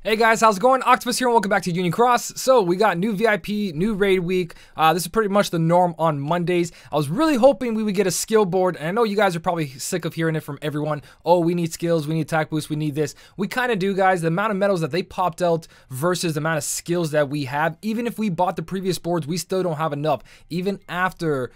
Hey guys, how's it going? Octopus here and welcome back to Union Cross. So we got new VIP, new raid week. This is pretty much the norm on Mondays. I was really hoping we would get a skill board, and I know you guys are probably sick of hearing it from everyone. Oh, we need skills, we need attack boost, we need this. We kind of do, guys. The amount of medals that they popped out versus the amount of skills that we have, even if we bought the previous boards, we still don't have enough. Even after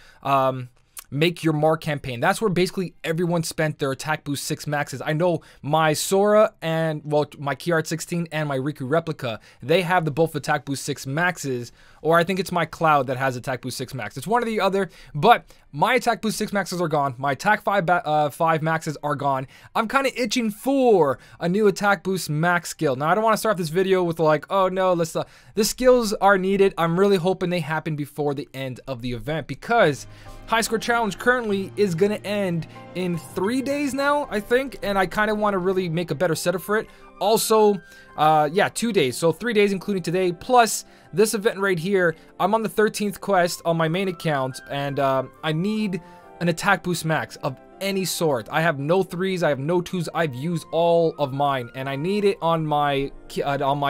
Make Your Mark campaign. That's where basically everyone spent their attack boost 6 maxes. I know my Sora and, well, my Key Art 16 and my Riku replica, they have the both attack boost 6 maxes, or I think it's my Cloud that has attack boost 6 max. It's one or the other, but my attack boost 6 maxes are gone. My attack 5 maxes are gone. I'm kind of itching for a new attack boost max skill. Now, I don't want to start this video with like, oh no, let's the skills are needed. I'm really hoping they happen before the end of the event, because High Score Challenge currently is going to end in 3 days now, I think, and I kind of want to really make a better setup for it. Also, yeah, 2 days, so 3 days including today, plus this event right here. I'm on the 13th quest on my main account, and I need an attack boost max of any sort. I have no 3s, I have no 2s, I've used all of mine, and I need it on my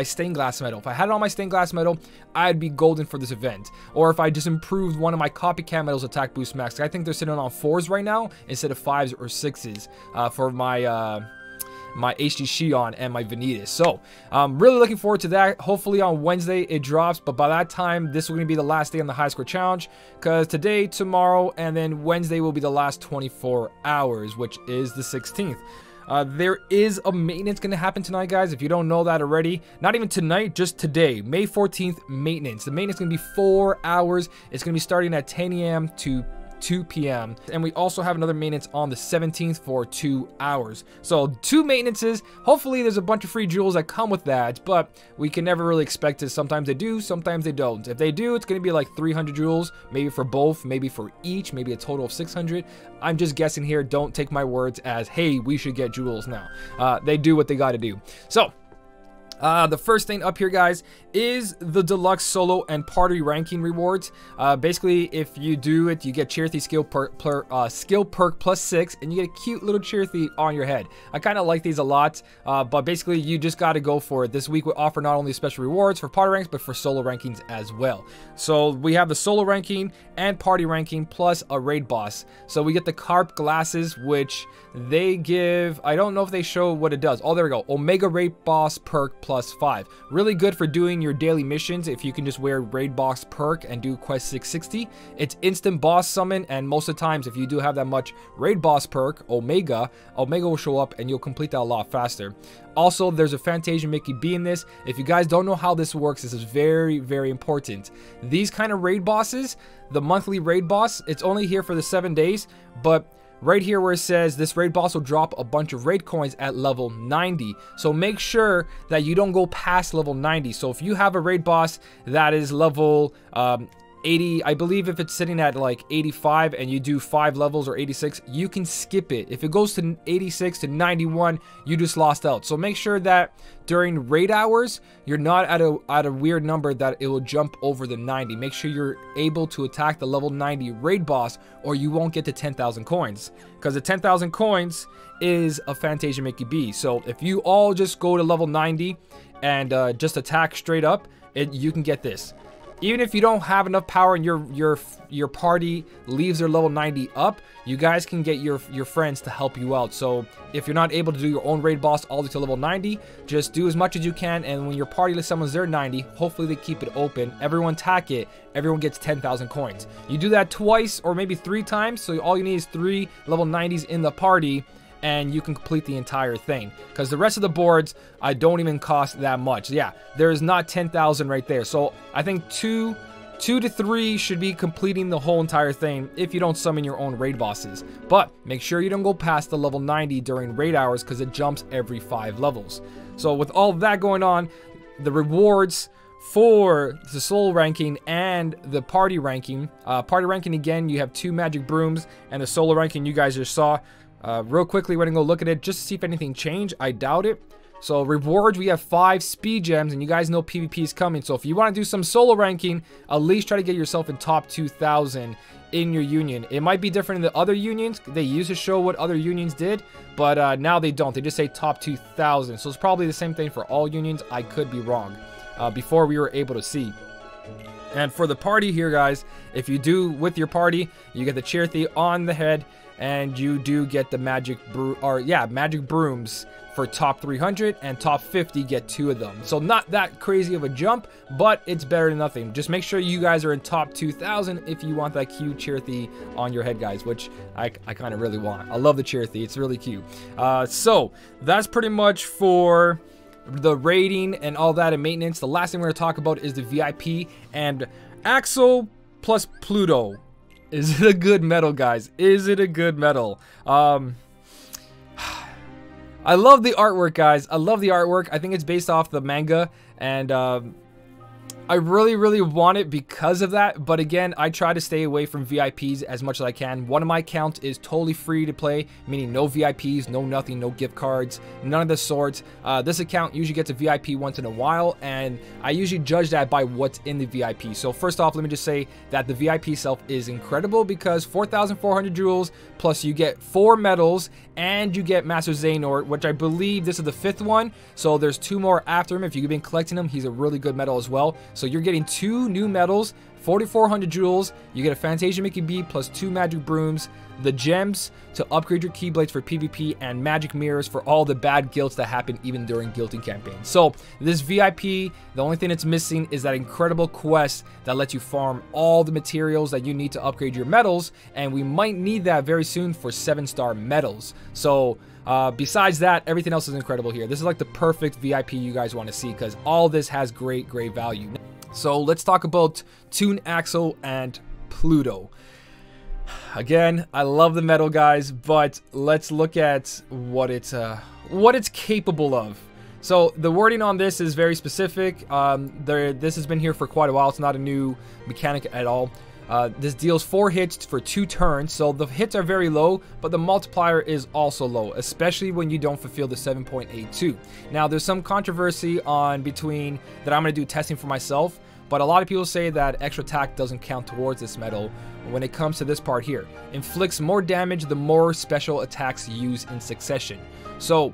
stained glass medal. If I had it on my stained glass medal, I'd be golden for this event. Or if I just improved one of my copycat medals attack boost max. I think they're sitting on 4s right now instead of 5s or 6s for my my HD Shion and my Vanitas. So I'm really looking forward to that. Hopefully on Wednesday it drops, but by that time this will be the last day on the High Score Challenge, because today, tomorrow, and then Wednesday will be the last 24 hours, which is the 16th. There is a maintenance going to happen tonight, guys, if you don't know that already. Not even tonight, just today, May 14th, maintenance. The maintenance is going to be 4 hours. It's going to be starting at 10 a.m. to 2 p.m. And we also have another maintenance on the 17th for 2 hours. So 2 maintenances. Hopefully there's a bunch of free jewels that come with that, but we can never really expect it. Sometimes they do, sometimes they don't. If they do, it's going to be like 300 jewels, maybe for both, maybe for each, maybe a total of 600. I'm just guessing here. Don't take my words as, hey, we should get jewels now. They do what they got to do. So the first thing up here, guys, is the deluxe solo and party ranking rewards. Basically, if you do it, you get Cheerthy skill perk plus 6, and you get a cute little Cheerthy on your head. I kind of like these a lot, but basically, you just got to go for it. This week, we offer not only special rewards for party ranks, but for solo rankings as well. So we have the solo ranking and party ranking plus a raid boss. So we get the Carp glasses, which they give, I don't know if they show what it does. Oh, there we go. Omega Raid Boss perk plus 5. Really good for doing your daily missions if you can just wear Raid Boss perk and do quest 660. It's instant boss summon, and most of the times if you do have that much Raid Boss perk, Omega will show up and you'll complete that a lot faster. Also, there's a Fantasia Mickey B in this. If you guys don't know how this works, this is very, very important. These kind of raid bosses, the monthly raid boss, it's only here for the 7 days, but right here where it says this raid boss will drop a bunch of raid coins at level 90. So make sure that you don't go past level 90. So if you have a raid boss that is level 80, I believe if it's sitting at like 85 and you do 5 levels or 86, you can skip it. If it goes to 86 to 91, you just lost out. So make sure that during raid hours, you're not at a weird number that it will jump over the 90. Make sure you're able to attack the level 90 raid boss, or you won't get to 10,000 coins. Because the 10,000 coins is a Fantasia Mickey B. So if you all just go to level 90 and just attack straight up, you can get this. Even if you don't have enough power and your party leaves their level 90 up, you guys can get your friends to help you out. So if you're not able to do your own raid boss all the way to level 90, just do as much as you can, and when your party summons their 90, hopefully they keep it open. Everyone tack it, everyone gets 10,000 coins. You do that twice or maybe 3 times, so all you need is 3 level 90s in the party, and you can complete the entire thing, because the rest of the boards don't even cost that much. Yeah, there's not 10,000 right there. So I think 2 to 3 should be completing the whole entire thing if you don't summon your own raid bosses. But make sure you don't go past the level 90 during raid hours, because it jumps every 5 levels. So with all of that going on, the rewards for the solo ranking and the party ranking again, you have 2 magic brooms, and the solo ranking you guys just saw. Real quickly, we're gonna go look at it just to see if anything changed. I doubt it. So rewards, we have 5 speed gems, and you guys know PvP is coming. So if you want to do some solo ranking, at least try to get yourself in top 2,000 in your union. It might be different in the other unions. They used to show what other unions did, but now they don't. They just say top 2,000. So it's probably the same thing for all unions. I could be wrong. Before we were able to see. And for the party here, guys, if you do with your party, you get the Cherthy on the head, and you do get the magic brooms for top 300, and top 50 get 2 of them. So not that crazy of a jump, but it's better than nothing. Just make sure you guys are in top 2,000 if you want that cute Cherthy on your head, guys, which I kind of really want. I love the Cherthy. It's really cute. So that's pretty much for the rating and all that and maintenance. The last thing we're going to talk about is the VIP and Axel plus Pluto. Is it a good medal, guys? Is it a good medal? I love the artwork, guys. I love the artwork. I think it's based off the manga, and I really want it because of that. But again, I try to stay away from VIPs as much as I can. One of my accounts is totally free to play, meaning no VIPs, no nothing, no gift cards, none of the sorts. This account usually gets a VIP once in a while, and I usually judge that by what's in the VIP. So first off, let me just say that the VIP itself is incredible because 4,400 jewels, plus you get 4 medals, and you get Master Xehanort, which I believe this is the 5th one. So there's 2 more after him. If you've been collecting them, he's a really good medal as well. So you're getting 2 new medals, 4,400 jewels, you get a Fantasia Mickey B plus 2 magic brooms, the gems to upgrade your keyblades for PvP, and magic mirrors for all the bad guilts that happen even during guilting campaigns. So this VIP, the only thing it's missing is that incredible quest that lets you farm all the materials that you need to upgrade your medals, and we might need that very soon for 7-star medals. So besides that, everything else is incredible here. This is like the perfect VIP you guys want to see because all this has great value. So let's talk about Toon Axel and Pluto. Again, I love the medal, guys, but let's look at what it's capable of. So the wording on this is very specific. This has been here for quite a while. It's not a new mechanic at all. This deals 4 hits for 2 turns, so the hits are very low, but the multiplier is also low, especially when you don't fulfill the 7.82. Now, there's some controversy on between that I'm going to do testing for myself, but a lot of people say that extra attack doesn't count towards this medal when it comes to this part here. Inflicts more damage the more special attacks used in succession. So,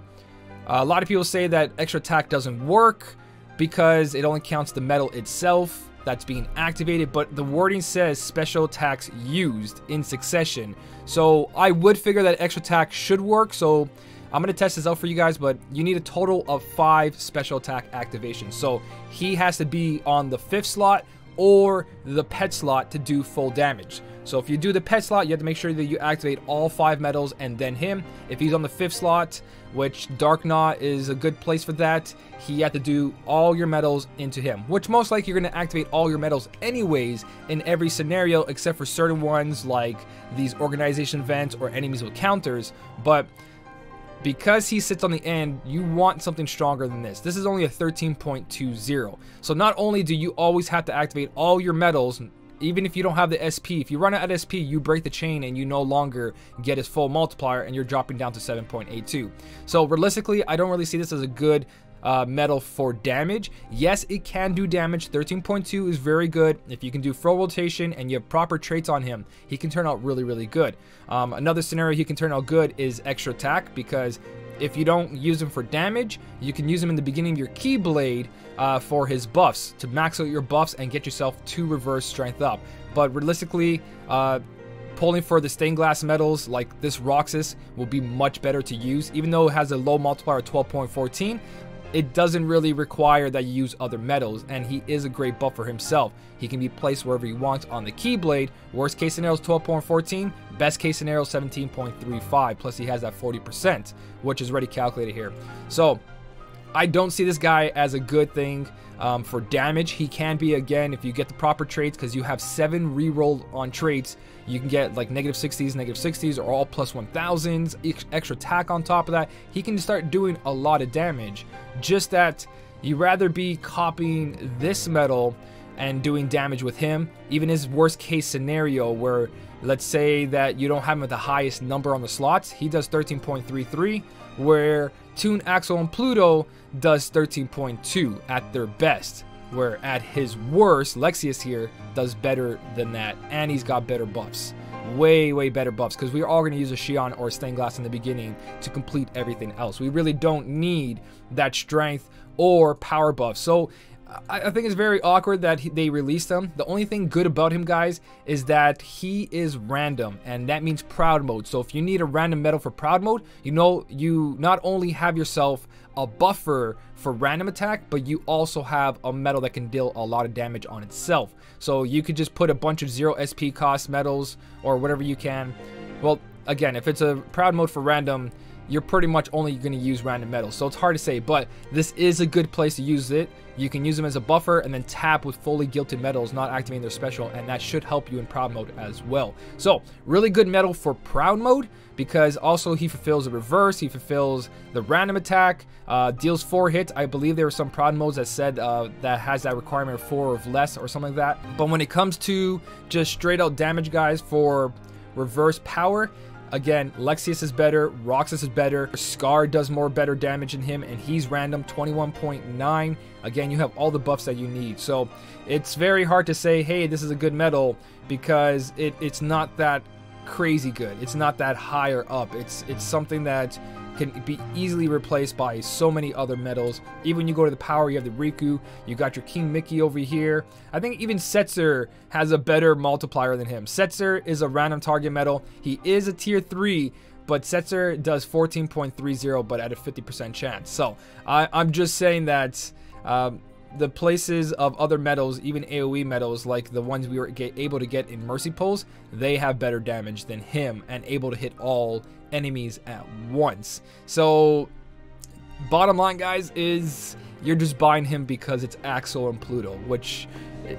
a lot of people say that extra attack doesn't work because it only counts the medal itself that's being activated, but the wording says special attacks used in succession. So I would figure that extra attack should work, so I'm going to test this out for you guys, but you need a total of 5 special attack activations. So he has to be on the 5th slot or the pet slot to do full damage. So if you do the pet slot, you have to make sure that you activate all 5 medals and then him. If he's on the 5th slot, which Dark Knot is a good place for that, he had to do all your medals into him, which most likely you're going to activate all your medals anyways in every scenario except for certain ones like these organization events or enemies with counters. But because he sits on the end, you want something stronger than this. This is only a 13.20. So not only do you always have to activate all your medals, even if you don't have the SP, if you run out of SP, you break the chain and you no longer get his full multiplier and you're dropping down to 7.82. So realistically, I don't really see this as a good medal for damage. Yes, it can do damage. 13.2 is very good. If you can do full rotation and you have proper traits on him, he can turn out really good. Another scenario he can turn out good is extra attack, because if you don't use him for damage, you can use him in the beginning of your Keyblade for his buffs, to max out your buffs and get yourself 2 reverse strength up. But realistically, pulling for the stained glass medals like this Roxas will be much better to use. Even though it has a low multiplier of 12.14, it doesn't really require that you use other medals, and he is a great buff for himself. He can be placed wherever he wants on the Keyblade. Worst case scenario is 12.14, best case scenario is 17.35, plus he has that 40%, which is already calculated here. So I don't see this guy as a good thing for damage. He can be, again, if you get the proper traits, because you have 7 reroll on traits. You can get like -60s, or all plus 1000s, extra attack on top of that. He can start doing a lot of damage. Just that you rather be copying this medal and doing damage with him. Even his worst case scenario where let's say that you don't have him at the highest number on the slots, he does 13.33, where Toon Axel and Pluto does 13.2 at their best, where at his worst, Lexaeus here does better than that, and he's got better buffs. Way better buffs, because we're all going to use a Xion or a Stained Glass in the beginning to complete everything else. We really don't need that strength or power buff. So I think it's very awkward that they released him. The only thing good about him, guys, is that he is random, and that means proud mode. So if you need a random medal for proud mode, you know, you not only have yourself a buffer for random attack, but you also have a medal that can deal a lot of damage on itself. So you could just put a bunch of 0 SP cost medals or whatever you can. Well, again, if it's a proud mode for random, you're pretty much only going to use random medals. So it's hard to say, but this is a good place to use it. You can use them as a buffer and then tap with fully gilded medals, not activating their special, and that should help you in proud mode as well. So really good medal for proud mode, because also he fulfills the reverse, he fulfills the random attack, deals 4 hits. I believe there were some proud modes that said that has that requirement of 4 or less or something like that. But when it comes to just straight out damage, guys, for reverse power, again, Lexaeus is better, Roxas is better, Scar does more better damage than him, and he's random, 21.9. Again, you have all the buffs that you need. So it's very hard to say, hey, this is a good medal, because it's not that crazy good. It's not that higher up. It's something that can be easily replaced by so many other medals. Even when you go to the power, you have the Riku, you got your King Mickey over here. I think even Setzer has a better multiplier than him. Setzer is a random target medal. He is a tier 3, but Setzer does 14.30, but at a 50% chance. So I'm just saying that the places of other medals, even AoE medals like the ones we were able to get in Mercy Pulls, they have better damage than him and able to hit all enemies at once. So bottom line, guys, is you're just buying him because it's Axel and Pluto, which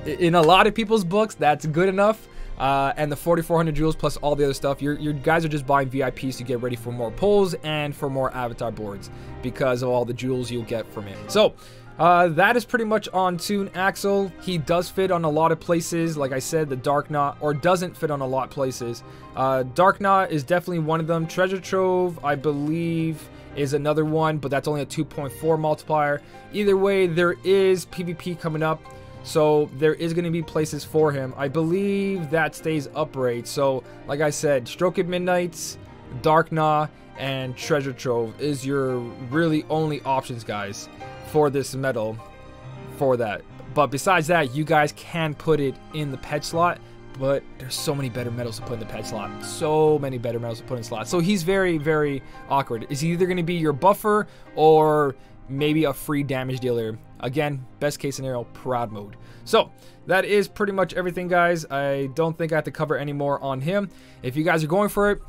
in a lot of people's books, that's good enough. And the 4,400 jewels plus all the other stuff, you guys are just buying VIPs to get ready for more pulls and for more avatar boards because of all the jewels you'll get from him. So that is pretty much on Toon Axel. He does fit on a lot of places. Like I said, the Dark Knot, or doesn't fit on a lot of places. Dark Knot is definitely one of them. Treasure Trove, I believe, is another one, but that's only a 2.4 multiplier. Either way, there is PvP coming up, so there is going to be places for him. I believe that stays upright. So, like I said, Stroke at Midnights, Dark Knot, and Treasure Trove is your really only options, guys, for this medal for that. But besides that, you guys can put it in the pet slot, but there's so many better medals to put in the pet slot. So many better medals to put in slots. So he's very awkward. Is he either going to be your buffer or maybe a free damage dealer? Again, best case scenario, proud mode. So that is pretty much everything, guys. I don't think I have to cover any more on him. If you guys are going for it,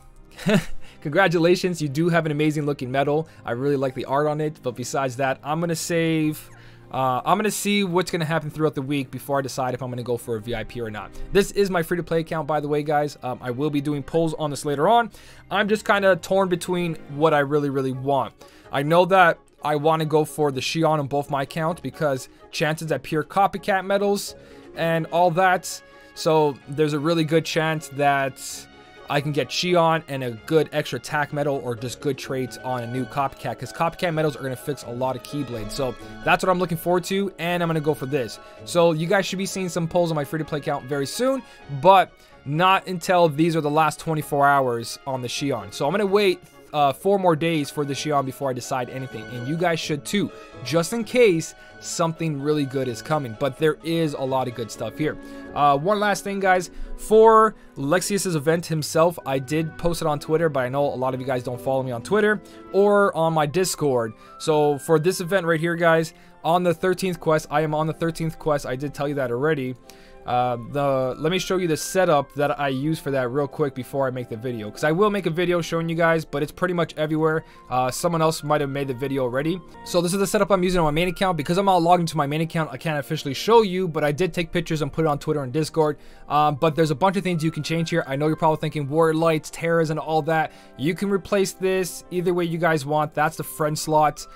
congratulations, you do have an amazing looking medal. I really like the art on it, but besides that, I'm gonna save. I'm gonna see what's gonna happen throughout the week before I decide if I'm gonna go for a VIP or not. This is my free-to-play account, by the way, guys. I will be doing polls on this later on. I'm just kind of torn between what I really want. I know that I want to go for the Xion on both my accounts because chances at pure copycat medals and all that. So there's a really good chance that I can get Xion and a good extra attack medal or just good traits on a new copycat, because copycat medals are going to fix a lot of Keyblades. So that's what I'm looking forward to, and I'm going to go for this. So you guys should be seeing some polls on my free-to-play account very soon, but not until these are the last 24 hours on the Xion. So I'm going to wait 4 more days for the Xion before I decide anything, and you guys should too, just in case something really good is coming. But there is a lot of good stuff here. One last thing, guys, for Lexaeus' event himself, I did post it on Twitter, but I know a lot of you guys don't follow me on Twitter or on my Discord. So for this event right here, guys, on the 13th quest, I am on the 13th quest. I did tell you that already. Let me show you the setup that I use for that real quick before I make the video, because I will make a video showing you guys, but it's pretty much everywhere. Someone else might have made the video already. So this is the setup I'm using on my main account. Because I'm not logged into my main account, I can't officially show you, but I did take pictures and put it on Twitter and Discord. But there's a bunch of things you can change here. I know you're probably thinking warrior lights, terrors, and all that. You can replace this either way you guys want. That's the friend slot.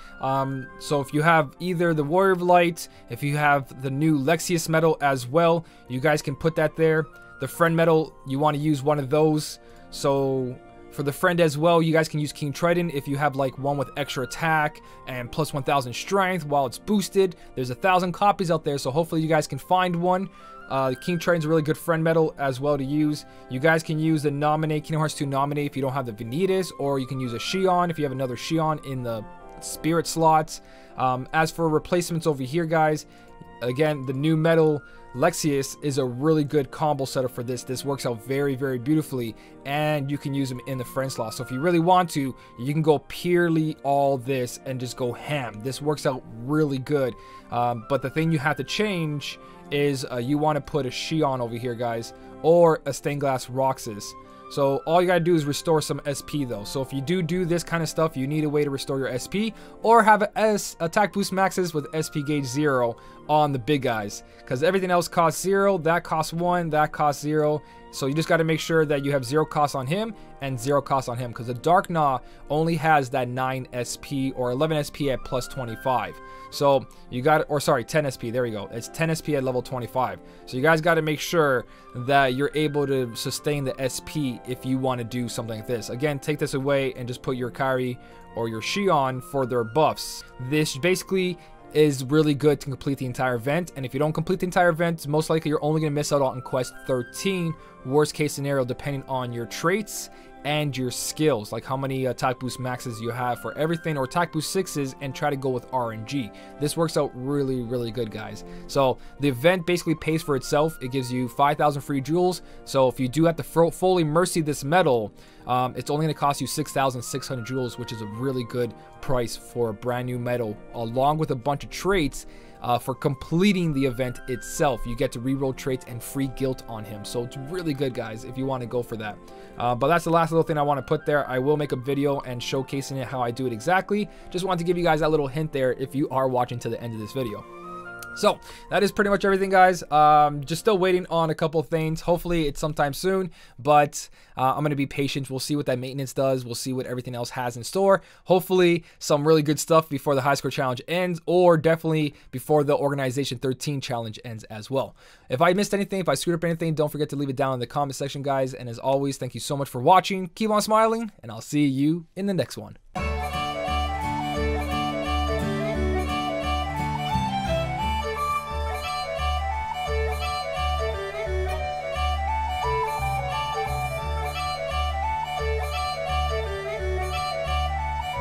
So if you have either the warrior light, if you have the new Lexaeus medal as well, you guys can put that there. The friend medal, you want to use one of those. So for the friend as well, you guys can use King Trident if you have like one with extra attack and plus 1000 strength while it's boosted. There's 1,000 copies out there, so hopefully you guys can find one. King Trident's a really good friend medal as well to use. You guys can use the Nominate, Kingdom Hearts 2 Nominate if you don't have the Vanitas, or you can use a Shion if you have another Shion in the spirit slots. As for replacements over here, guys, again, the new medal Lexius is a really good combo setup for this. This works out very, very beautifully, and you can use them in the friend slot. So if you really want to, you can go purely all this and just go ham. This works out really good. But the thing you have to change is you want to put a Shion over here, guys, or a Stained Glass Roxas. So all you gotta do is restore some SP though. So if you do this kind of stuff, you need a way to restore your SP, or have a attack boost maxes with SP gauge 0 on the big guys, because everything else costs 0, that costs 1, that costs 0. So you just got to make sure that you have 0 cost on him and 0 cost on him, because the Dark Gnaw only has that 9 SP or 11 SP at plus 25. So you got, or sorry, 10 SP, there we go. It's 10 SP at level 25. So you guys got to make sure that you're able to sustain the SP if you want to do something like this. Again, take this away and just put your Kairi or your Shion for their buffs. This basically is really good to complete the entire event, and if you don't complete the entire event, most likely you're only going to miss out on quest 13, worst case scenario, depending on your traits and your skills, like how many attack boost maxes you have for everything, or attack boost 6s, and try to go with RNG. This works out really, really good, guys. So the event basically pays for itself. It gives you 5,000 free jewels. So if you do have to fully mercy this medal, it's only going to cost you 6,600 jewels, which is a really good price for a brand new medal, along with a bunch of traits. For completing the event itself, you get to reroll traits and free guilt on him. So it's really good, guys, if you want to go for that. But that's the last little thing I want to put there. I will make a video and showcasing it how I do it exactly. Just wanted to give you guys that little hint there if you are watching to the end of this video. So that is pretty much everything, guys. Just still waiting on a couple of things. Hopefully it's sometime soon, but I'm going to be patient. We'll see what that maintenance does. We'll see what everything else has in store. Hopefully some really good stuff before the high score challenge ends, or definitely before the Organization 13 challenge ends as well. If I missed anything, if I screwed up anything, don't forget to leave it down in the comment section, guys. And as always, thank you so much for watching. Keep on smiling, and I'll see you in the next one.